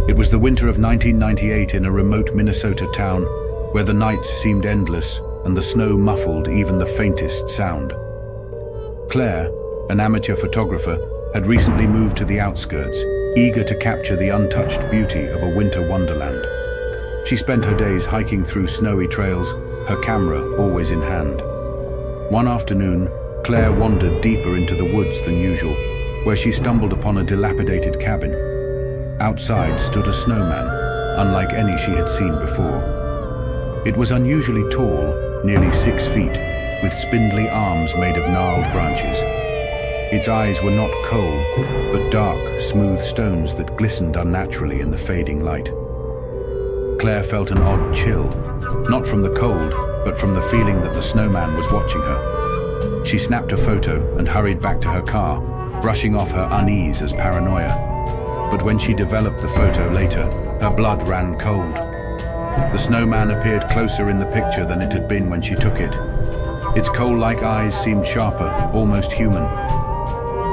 It was the winter of 1998 in a remote Minnesota town where the nights seemed endless and the snow muffled even the faintest sound. Claire, an amateur photographer, had recently moved to the outskirts, eager to capture the untouched beauty of a winter wonderland. She spent her days hiking through snowy trails, her camera always in hand. One afternoon, Claire wandered deeper into the woods than usual, where she stumbled upon a dilapidated cabin. Outside stood a snowman, unlike any she had seen before. It was unusually tall, nearly 6 feet, with spindly arms made of gnarled branches. Its eyes were not coal, but dark, smooth stones that glistened unnaturally in the fading light. Claire felt an odd chill, not from the cold, but from the feeling that the snowman was watching her. She snapped a photo and hurried back to her car, brushing off her unease as paranoia. But when she developed the photo later, her blood ran cold. The snowman appeared closer in the picture than it had been when she took it. Its coal-like eyes seemed sharper, almost human.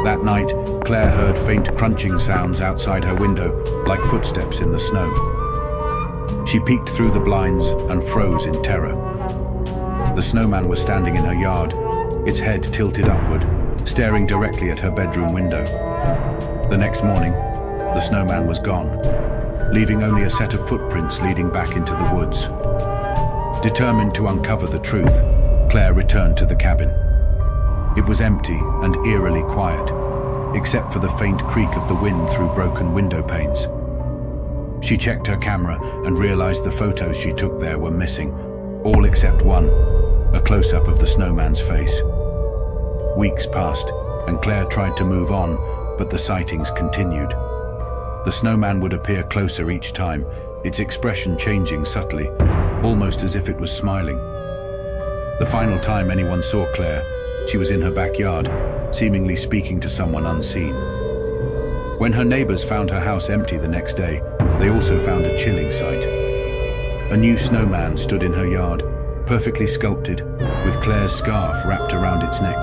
That night, Claire heard faint crunching sounds outside her window, like footsteps in the snow. She peeked through the blinds and froze in terror. The snowman was standing in her yard, its head tilted upward, staring directly at her bedroom window. The next morning, the snowman was gone, leaving only a set of footprints leading back into the woods. Determined to uncover the truth, Claire returned to the cabin. It was empty and eerily quiet, except for the faint creak of the wind through broken window panes. She checked her camera and realized the photos she took there were missing, all except one, a close-up of the snowman's face. Weeks passed, and Claire tried to move on, but the sightings continued. The snowman would appear closer each time, its expression changing subtly, almost as if it was smiling. The final time anyone saw Claire, she was in her backyard, seemingly speaking to someone unseen. When her neighbors found her house empty the next day, they also found a chilling sight. A new snowman stood in her yard, perfectly sculpted, with Claire's scarf wrapped around its neck.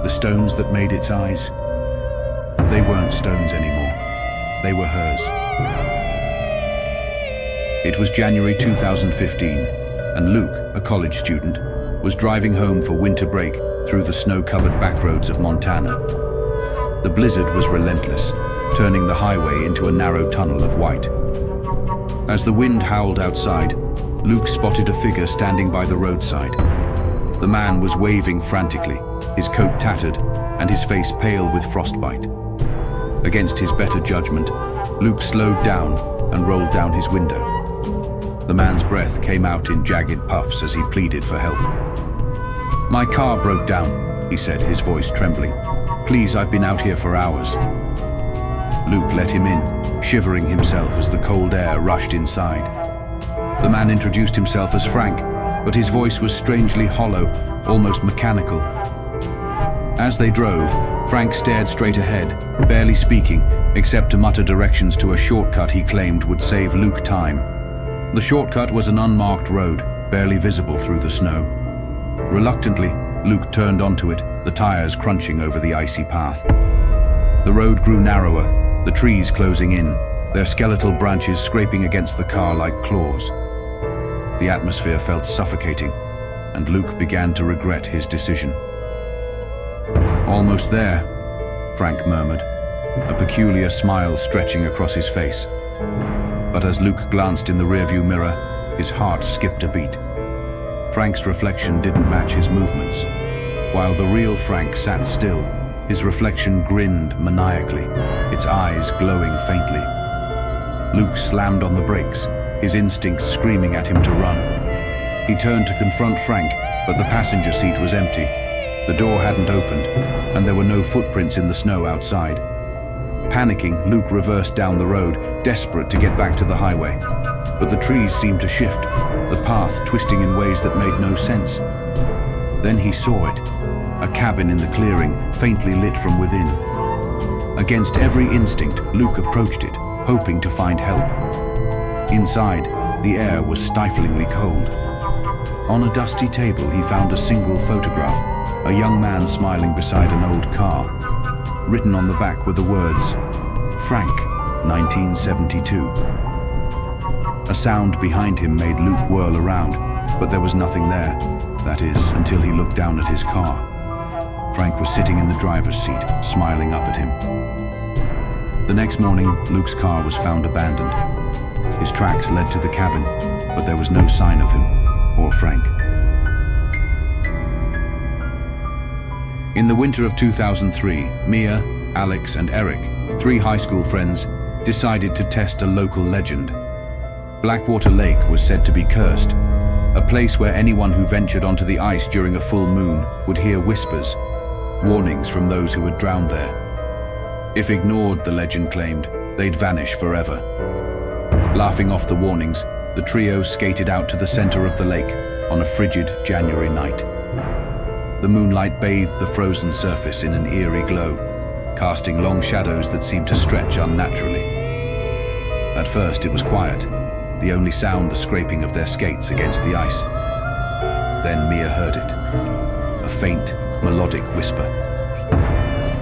The stones that made its eyes, they weren't stones anymore. They were hers. It was January 2015, and Luke, a college student, was driving home for winter break through the snow-covered backroads of Montana. The blizzard was relentless, turning the highway into a narrow tunnel of white. As the wind howled outside, Luke spotted a figure standing by the roadside. The man was waving frantically, his coat tattered and his face pale with frostbite. Against his better judgment, Luke slowed down and rolled down his window. The man's breath came out in jagged puffs as he pleaded for help. "My car broke down," he said, his voice trembling. "Please, I've been out here for hours." Luke let him in, shivering himself as the cold air rushed inside. The man introduced himself as Frank, but his voice was strangely hollow, almost mechanical. As they drove, Frank stared straight ahead, barely speaking, except to mutter directions to a shortcut he claimed would save Luke time. The shortcut was an unmarked road, barely visible through the snow. Reluctantly, Luke turned onto it, the tires crunching over the icy path. The road grew narrower, the trees closing in, their skeletal branches scraping against the car like claws. The atmosphere felt suffocating, and Luke began to regret his decision. "Almost there," Frank murmured, a peculiar smile stretching across his face. But as Luke glanced in the rearview mirror, his heart skipped a beat. Frank's reflection didn't match his movements. While the real Frank sat still, his reflection grinned maniacally, its eyes glowing faintly. Luke slammed on the brakes, his instincts screaming at him to run. He turned to confront Frank, but the passenger seat was empty. The door hadn't opened, and there were no footprints in the snow outside. Panicking, Luke reversed down the road, desperate to get back to the highway. But the trees seemed to shift, the path twisting in ways that made no sense. Then he saw it, a cabin in the clearing, faintly lit from within. Against every instinct, Luke approached it, hoping to find help. Inside, the air was stiflingly cold. On a dusty table, he found a single photograph, a young man smiling beside an old car. Written on the back were the words, "Frank, 1972. A sound behind him made Luke whirl around, but there was nothing there. That is, until he looked down at his car. Frank was sitting in the driver's seat, smiling up at him. The next morning, Luke's car was found abandoned. His tracks led to the cabin, but there was no sign of him or Frank. In the winter of 2003, Mia, Alex, and Eric, three high school friends, decided to test a local legend. Blackwater Lake was said to be cursed, a place where anyone who ventured onto the ice during a full moon would hear whispers, warnings from those who had drowned there. If ignored, the legend claimed, they'd vanish forever. Laughing off the warnings, the trio skated out to the center of the lake on a frigid January night. The moonlight bathed the frozen surface in an eerie glow, casting long shadows that seemed to stretch unnaturally. At first it was quiet, the only sound the scraping of their skates against the ice. Then Mia heard it, a faint, melodic whisper.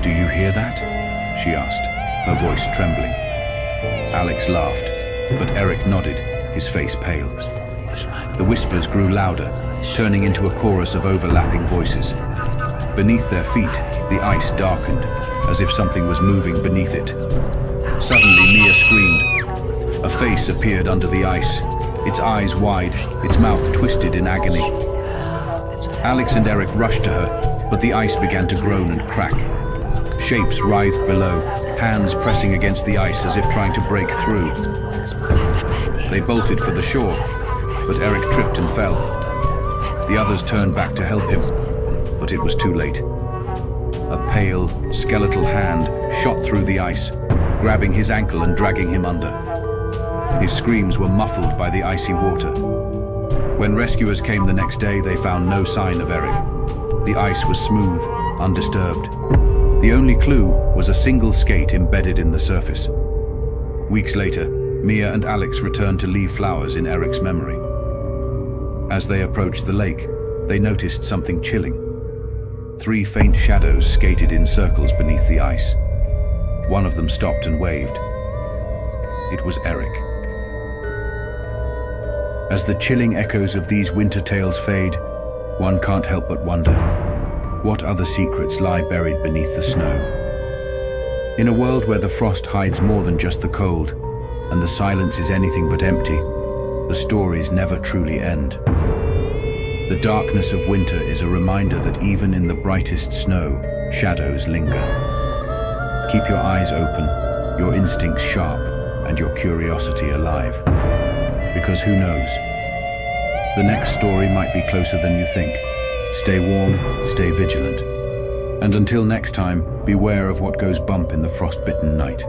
"Do you hear that?" she asked, her voice trembling. Alex laughed, but Eric nodded, his face pale. The whispers grew louder, turning into a chorus of overlapping voices. Beneath their feet, the ice darkened, as if something was moving beneath it. Suddenly, Mia screamed. A face appeared under the ice, its eyes wide, its mouth twisted in agony. Alex and Eric rushed to her, but the ice began to groan and crack. Shapes writhed below, hands pressing against the ice as if trying to break through. They bolted for the shore, but Eric tripped and fell. The others turned back to help him, but it was too late. A pale, skeletal hand shot through the ice, grabbing his ankle and dragging him under. His screams were muffled by the icy water. When rescuers came the next day, they found no sign of Eric. The ice was smooth, undisturbed. The only clue was a single skate embedded in the surface. Weeks later, Mia and Alex returned to leave flowers in Eric's memory. As they approached the lake, they noticed something chilling. Three faint shadows skated in circles beneath the ice. One of them stopped and waved. It was Eric. As the chilling echoes of these winter tales fade, one can't help but wonder, what other secrets lie buried beneath the snow? In a world where the frost hides more than just the cold, and the silence is anything but empty, the stories never truly end. The darkness of winter is a reminder that even in the brightest snow, shadows linger. Keep your eyes open, your instincts sharp, and your curiosity alive. Because who knows? The next story might be closer than you think. Stay warm, stay vigilant. And until next time, beware of what goes bump in the frost-bitten night.